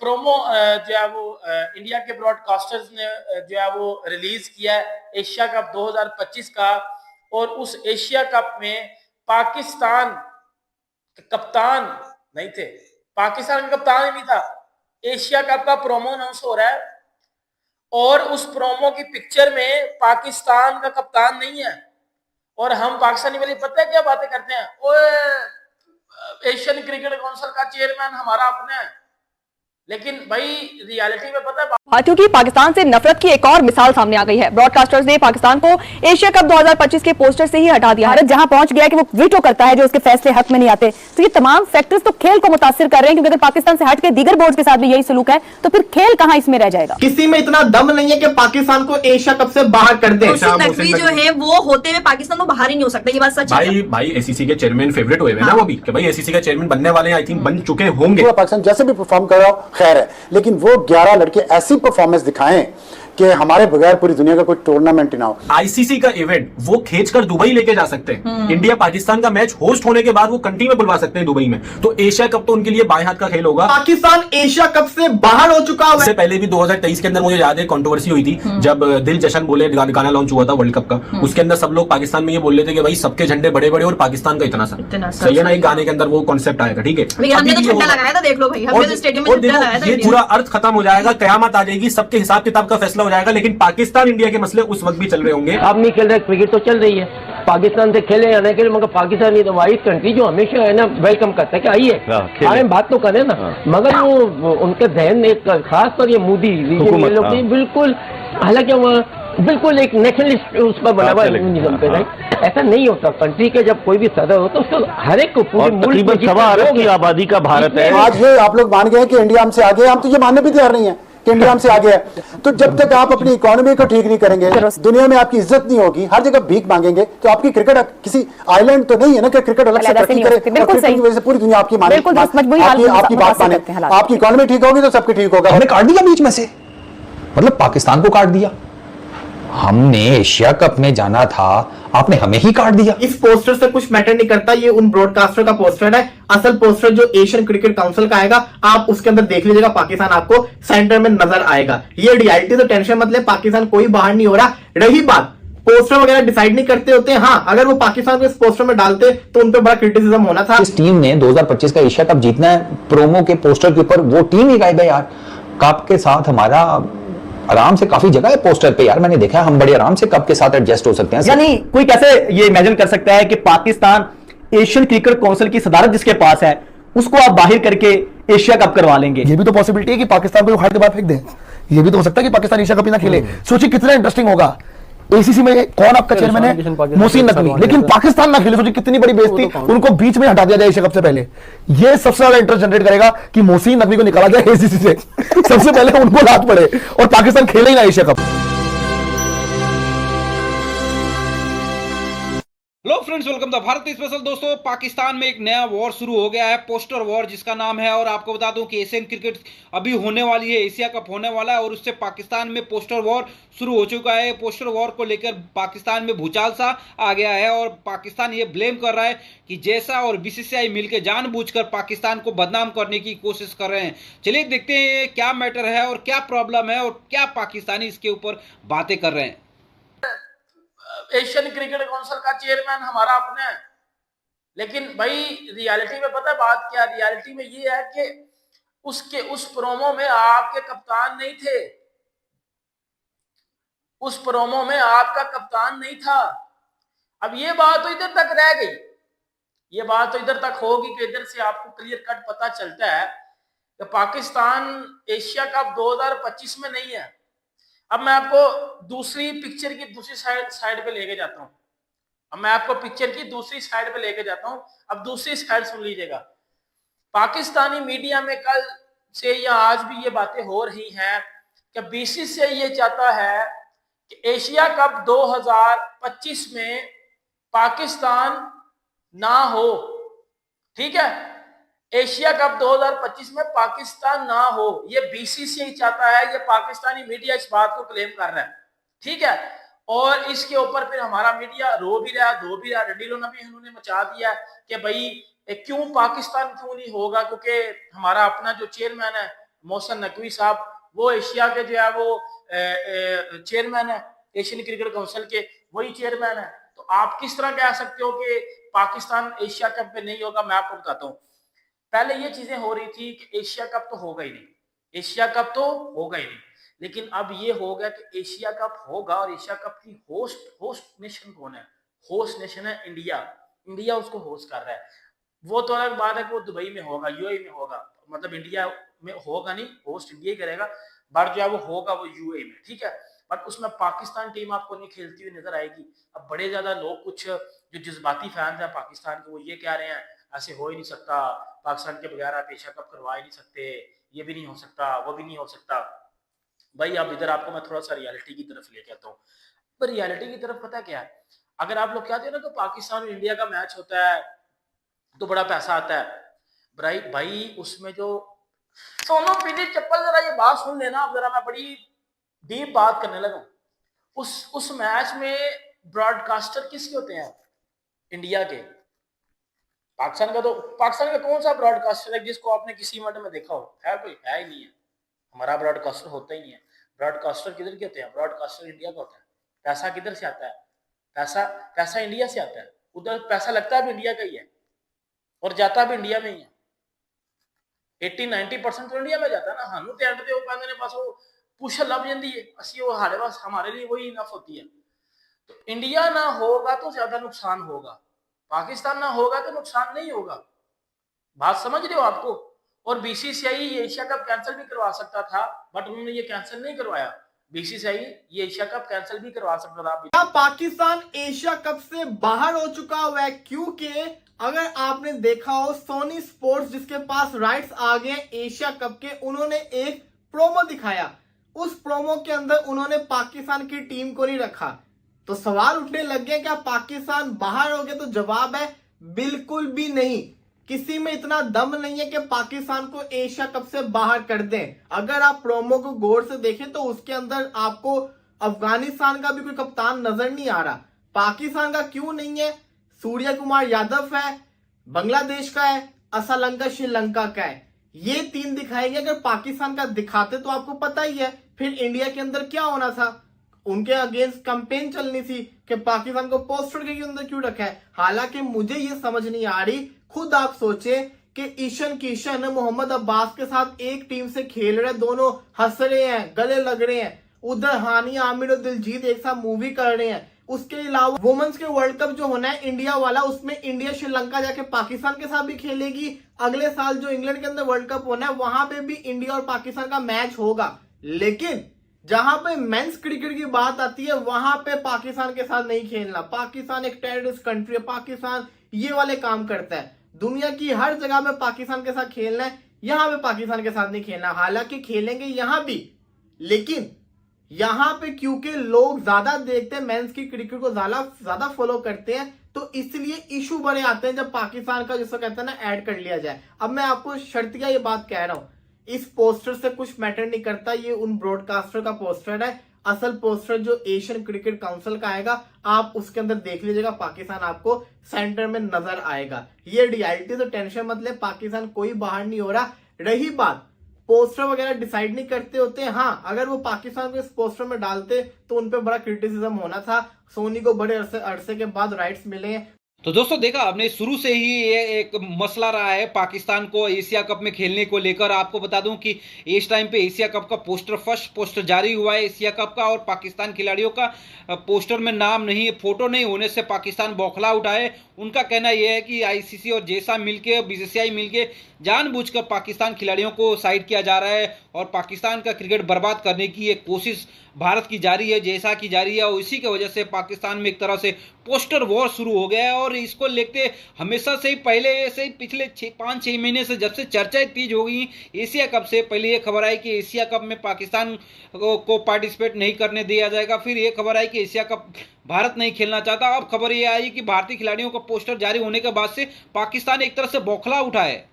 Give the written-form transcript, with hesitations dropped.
Promo जो है वो इंडिया के ब्रॉडकास्टर्स ने जो है वो रिलीज किया है एशिया कप 2025 का। और उस एशिया कप में पाकिस्तान कप्तान नहीं थे, पाकिस्तान का कप्तान ही नहीं था। एशिया कप का प्रोमो अनाउंस हो रहा है और उस प्रोमो की पिक्चर में पाकिस्तान का कप्तान नहीं है। और हम पाकिस्तानी वाले पता है क्या बातें करते हैं, ओए एशियन क्रिकेट काउंसिल का चेयरमैन हमारा अपना है। लेकिन भाई रियलिटी में पता है भारतीयों की पाकिस्तान से नफरत की एक और मिसाल सामने आ गई है। ब्रॉडकास्टर्स ने पाकिस्तान को एशिया कप 2025 के पोस्टर से ही हटा दिया। भारत जहां पहुंच गया है कि वो वीटो करता है जो उसके फैसले हक में नहीं आते। तो ये तमाम फैक्टर्स तो खेल को मुतासिर कर रहे हैं, क्योंकि अगर पाकिस्तान से हट के दीगर बोर्ड के साथ भी यही सलूक है तो फिर खेल कहां इसमें रह जाएगा। किसी में इतना दम नहीं है कि पाकिस्तान को एशिया कप से बाहर कर दे। नकवी जो है वो होते हुए पाकिस्तान तो बाहर ही नहीं हो सकता, ये बात सच है। भाई एसीसी के चेयरमैन फेवरेट हुए ना वो भी, कि भाई एसीसी का चेयरमैन बनने वाले हैं, आई थिंक बन चुके होंगे। पाकिस्तान जैसे भी परफॉर्म कर रहा हो खैर है, लेकिन वो 11 लड़के ऐसी परफॉर्मेंस दिखाएं कि हमारे बगैर पूरी दुनिया का कोई टूर्नामेंट ही ना हो। आईसीसी का इवेंट वो खींचकर दुबई लेके जा सकते हैं। इंडिया पाकिस्तान का मैच होस्ट होने के बाद वो कंट्री में बुलवा सकते हैं दुबई में। तो एशिया कप तो उनके लिए बाएं हाथ का खेल होगा। पाकिस्तान एशिया कप से बाहर हो चुका है। इससे पहले भी 2023 के अंदर मुझे याद है कंट्रोवर्सी हुई थी जब दिल जशन बोले गाना लॉन्च हुआ था वर्ल्ड कप का। उसके अंदर सब लोग पाकिस्तान में ये बोल रहे थे कि भाई सबके झंडे बड़े बड़े और पाकिस्तान का इतना सा। सही है ना, एक गाने के अंदर वो कॉन्सेप्ट आएगा, ठीक है। ये पूरा अर्थ खत्म हो जाएगा, कयामत आ जाएगी, सबके हिसाब किताब का फैसला हो जाएगा। लेकिन पाकिस्तान इंडिया के मसले उस वक्त भी चल रहे होंगे। अब नहीं खेल रहे, क्रिकेट तो चल रही है, पाकिस्तान से खेले या नहीं खेले, मगर Pakistan is the white country जो हमेशा है ना वेलकम करता है कि आइए आए बात तो करें ना। मगर वो उनके जहन में खास कर ये मोदी ये लोग बिल्कुल, हालांकि वहाँ बिल्कुल एक नेशनलिस्ट उस पर बना हुआ निज़ाम पे, राइट। ऐसा नहीं होता। कंट्री के जब कोई भी सदर होता है उसको हर एक को पूरे मुल्क में 7 अरब की आबादी का भारत है। आज ये आप लोग मान गए कि इंडिया हमसे आगे है, हम तो ये मानने भी तैयार नहीं है कि इंडिया हमसे आगे है। तो जब तक आप अपनी इकोनॉमी को ठीक नहीं करेंगे, दुनिया में आपकी इज्जत नहीं होगी, हर जगह भीख मांगेंगे, तो आपकी क्रिकेट किसी आइलैंड तो नहीं है ना कि क्रिकेट अलग से तरक्की करे, क्रिकेट की वजह से पूरी दुनिया आपकी माने, आपकी बात माने। आपकी इकोनॉमी ठीक होगी तो सबके ठीक होगा। हमने काट दिया बीच में से, मतलब पाकिस्तान को काट दिया। हमने एशिया कप में जाना था, आपने हमें ही काट दिया। इस पोस्टर से कुछ मैटर नहीं करता, ये उन ब्रॉडकास्टर का पोस्टर है। असल पोस्टर जो एशियन क्रिकेट काउंसिल का आएगा, आप उसके अंदर देख लीजिएगा, पाकिस्तान आपको सेंटर में नजर आएगा। ये रियलिटी, तो टेंशन मत ले, पाकिस्तान कोई बाहर नहीं हो रहा। रही बात पोस्टर वगैरह डिसाइड नहीं करते होते, हाँ अगर वो पाकिस्तान को इस पोस्टर में डालते तो उन पर बड़ा क्रिटिसिज्म होना था। इस टीम ने 2025 का एशिया कप जीतना है, प्रोमो के पोस्टर के ऊपर वो टीम ही गायब है यार। कप के साथ हमारा आराम से काफी जगह है पोस्टर पे यार, मैंने देखा है, हम बड़े आराम से कप के साथ एडजस्ट हो सकते हैं। यानी कोई कैसे ये इमेजिन कर सकता है कि पाकिस्तान एशियन क्रिकेट काउंसिल की सदारत जिसके पास है उसको आप बाहर करके एशिया कप करवा लेंगे। ये भी तो पॉसिबिलिटी है कि पाकिस्तान को हार के बाद फेंक दे। ये भी तो हो सकता है कि पाकिस्तान एशिया कप ही ना खेले। सोचिए कितना इंटरेस्टिंग होगा। एसीसी में कौन आपका चेयरमैन है? मोहसिन नकवी, लेकिन पाकिस्तान ना खेले, सोचिए कितनी बड़ी बेइज्जती। उनको बीच में हटा दिया जाए एशिया कप से पहले। ये सबसे ज्यादा इंटरेस्ट जनरेट करेगा कि मोहसिन नकवी को निकाला जाए एसीसी से। सबसे पहले उनको लात पड़े और पाकिस्तान खेले ही ना Asia cup. Hello friends, welcome the Bharat special. दोस्तों, पाकिस्तान में एक नया वॉर शुरू हो गया है, पोस्टर वॉर जिसका नाम है। और आपको बता दूं कि एशियन क्रिकेट अभी होने वाली है, एशिया कप होने वाला है और उससे पाकिस्तान में पोस्टर वॉर शुरू हो चुका है। पोस्टर वॉर को लेकर पाकिस्तान में भूचाल सा आ गया है और पाकिस्तान ये ब्लेम कर रहा है कि जैसा और बीसीसीआई मिलकर जानबूझकर पाकिस्तान को बदनाम करने की कोशिश कर रहे हैं। चलिए देखते हैं क्या मैटर है और क्या प्रॉब्लम है और क्या पाकिस्तानी इसके ऊपर बातें कर रहे हैं। एशियन क्रिकेट काउंसिल का चेयरमैन हमारा अपना है। लेकिन भाई रियलिटी में पता है बात क्या? रियलिटी में ये है कि उस प्रोमो में आपके कप्तान नहीं थे। उस प्रोमो में आपका कप्तान नहीं था। अब ये बात तो इधर तक रह गई, ये बात तो इधर तक होगी कि इधर से आपको क्लियर कट पता चलता है कि पाकिस्तान एशिया कप 2025 में नहीं है। अब मैं आपको दूसरी पिक्चर की दूसरी साइड पे लेके जाता हूं। अब मैं आपको पिक्चर की दूसरी साइड पे लेके जाता हूं। अब दूसरी साइड सुन लीजिएगा। पाकिस्तानी मीडिया में कल से या आज भी ये बातें हो रही हैं कि बीसीसीआई ये चाहता है कि एशिया कप 2025 में पाकिस्तान ना हो। ठीक है, एशिया कप 2025 में पाकिस्तान ना हो, ये बीसीसीआई चाहता है। ये पाकिस्तानी मीडिया इस बात को क्लेम कर रहा है। ठीक है, और इसके ऊपर फिर हमारा मीडिया रो भी रहा, धो भी रहा। रडीलोना भी उन्होंने मचा दिया कि भाई क्यों पाकिस्तान क्यों नहीं होगा, क्योंकि हमारा अपना जो चेयरमैन है मोहसिन नकवी साहब, वो एशिया के जो है वो चेयरमैन है, एशियन क्रिकेट काउंसिल के वही चेयरमैन है। तो आप किस तरह कह सकते हो कि पाकिस्तान एशिया कप में नहीं होगा? मैं आपको बताता हूँ। पहले ये चीजें हो रही थी कि एशिया कप तो होगा ही नहीं, एशिया कप तो होगा ही नहीं, लेकिन अब ये हो गया कि एशिया कप होगा और एशिया कप की होस्ट नेशन कौन है? होस्ट नेशन है इंडिया। इंडिया उसको होस्ट कर रहा है। वो तो अलग बात है कि वो दुबई में होगा, यूएई में होगा, मतलब इंडिया में होगा नहीं, होस्ट इंडिया ही करेगा, बट जो है वो होगा वो यूएई में, ठीक है। बट उसमें पाकिस्तान टीम आपको नहीं खेलती हुई नजर आएगी। अब बड़े ज्यादा लोग, कुछ जो जज्बाती फैंस हैं पाकिस्तान के, वो ये कह रहे हैं ऐसे हो ही नहीं सकता, पाकिस्तान के बगैर आप एशिया कप करवा ही नहीं सकते, ये भी नहीं हो सकता, वो भी नहीं हो सकता। भाई अब इधर आपको मैं थोड़ा सा रियलिटी की तरफ लेके आता हूँ। पर रियलिटी की तरफ पता क्या है, अगर आप लोग कहते हो ना कि पाकिस्तान और इंडिया का मैच होता है तो बड़ा पैसा आता है, भाई उसमें जो सोनू पीली चप्पल, जरा ये बात सुन लेना, अब जरा मैं बड़ी डीप बात करने लगा। उस मैच में ब्रॉडकास्टर किसके होते हैं? इंडिया के। पाकिस्तान का कौन सा ब्रॉडकास्टर है जिसको आपने किसी इवेंट में देखा हो? है कोई? है ही नहीं है। हमारा ब्रॉडकास्टर होता ही नहीं है। ब्रॉडकास्टर किधर के होते हैं? ब्रॉडकास्टर इंडिया का होता है। पैसा किधर से आता है? पैसा इंडिया से आता है। उधर पैसा लगता भी इंडिया का ही है और जाता भी इंडिया में ही है। 80-90% तो इंडिया में जाता है ना। हानू ते एंड ते वो कहंदे ने बस वो पुश लभ जाती है, असि वो हारे बस हमारे लिए वही इनफ होती है। तो इंडिया ना होगा तो ज्यादा नुकसान होगा, पाकिस्तान ना होगा तो नुकसान नहीं होगा। बात समझ रहे हो आपको? और बीसीसीआई एशिया कप कैंसिल भी करवा सकता था, बट उन्होंने ये कैंसिल नहीं करवाया। बीसीसीआई ये एशिया कप कैंसिल भी करवा सकता था। पाकिस्तान एशिया कप से बाहर हो चुका हुआ है क्योंकि अगर आपने देखा हो, सोनी स्पोर्ट्स जिसके पास राइट्स आ गए एशिया कप के, उन्होंने एक प्रोमो दिखाया। उस प्रोमो के अंदर उन्होंने पाकिस्तान की टीम को नहीं रखा। तो सवाल उठने लग गए क्या पाकिस्तान बाहर हो गया? तो जवाब है बिल्कुल भी नहीं। किसी में इतना दम नहीं है कि पाकिस्तान को एशिया कप से बाहर कर दें। अगर आप प्रोमो को गौर से देखें तो उसके अंदर आपको अफगानिस्तान का भी कोई कप्तान नजर नहीं आ रहा। पाकिस्तान का क्यों नहीं है? सूर्य कुमार यादव है, बांग्लादेश का है, असलंका श्रीलंका का है। ये तीन दिखाएंगे। अगर पाकिस्तान का दिखाते तो आपको पता ही है फिर इंडिया के अंदर क्या होना था। उनके अगेंस्ट कैंपेन चलनी थी कि पाकिस्तान को पोस्टर के अंदर क्यों रखा है। हालांकि मुझे ये समझ नहीं आ रही, खुद आप सोचे कि ईशान किशन मोहम्मद अब्बास के साथ एक टीम से खेल रहे, दोनों हंस रहे हैं, गले लग रहे हैं। उधर हानिया आमिर और दिलजीत एक साथ मूवी कर रहे हैं। उसके अलावा वुमेन्स के वर्ल्ड कप जो होना है इंडिया वाला, उसमें इंडिया श्रीलंका जाके पाकिस्तान के साथ भी खेलेगी। अगले साल जो इंग्लैंड के अंदर वर्ल्ड कप होना है वहां पे भी इंडिया और पाकिस्तान का मैच होगा। लेकिन जहां पे मेंस क्रिकेट की बात आती है वहां पे पाकिस्तान के साथ नहीं खेलना। पाकिस्तान एक टेररिस्ट कंट्री है, पाकिस्तान ये वाले काम करता है। दुनिया की हर जगह में पाकिस्तान के साथ खेलना है, यहां पे पाकिस्तान के साथ नहीं खेलना। हालांकि खेलेंगे यहां भी, लेकिन यहां पे क्योंकि लोग ज्यादा देखते हैं, मेंस की क्रिकेट को ज्यादा फॉलो करते हैं, तो इसलिए इशू बड़े आते हैं जब पाकिस्तान का जिसको कहते हैं ना ऐड कर लिया जाए। अब मैं आपको शर्तिया ये बात कह रहा हूं, इस पोस्टर से कुछ मैटर नहीं करता। ये उन ब्रॉडकास्टर का पोस्टर है। असल पोस्टर जो एशियन क्रिकेट काउंसिल का आएगा, आप उसके अंदर देख लीजिएगा, पाकिस्तान आपको सेंटर में नजर आएगा। ये रियलिटी, तो टेंशन मत ले, पाकिस्तान कोई बाहर नहीं हो रहा। रही बात पोस्टर वगैरह डिसाइड नहीं करते होते हैं। हाँ, अगर वो पाकिस्तान को इस पोस्टर में डालते तो उन पे बड़ा क्रिटिसिज्म होना था। सोनी को बड़े अरसे के बाद राइट्स मिले। तो दोस्तों देखा आपने, शुरू से ही ये एक मसला रहा है पाकिस्तान को एशिया कप में खेलने को लेकर। आपको बता दूं कि इस टाइम पे एशिया कप का फर्स्ट पोस्टर जारी हुआ है एशिया कप का, और पाकिस्तान खिलाड़ियों का पोस्टर में नाम नहीं, फोटो नहीं होने से पाकिस्तान बौखला उठा है। उनका कहना यह है कि आईसीसी और जेसा मिलके, बीसीसीआई मिलके जानबूझकर पाकिस्तान खिलाड़ियों को साइड किया जा रहा है और पाकिस्तान का क्रिकेट बर्बाद करने की एक कोशिश भारत की जारी है, जेसा की जारी है। और इसी की वजह से पाकिस्तान में एक तरह से पोस्टर वॉर शुरू हो गया है। और इसको लेके हमेशा से ही, पहले से ही पिछले 5-6 महीने से जब से चर्चाएं तेज हो गई एशिया कप से, पहले ये खबर आई कि एशिया कप में पाकिस्तान को पार्टिसिपेट नहीं करने दिया जाएगा। फिर ये खबर आई कि एशिया कप भारत नहीं खेलना चाहता। अब खबर ये आई कि भारतीय खिलाड़ियों का पोस्टर जारी होने के बाद से पाकिस्तान एक तरह से बौखला उठा है।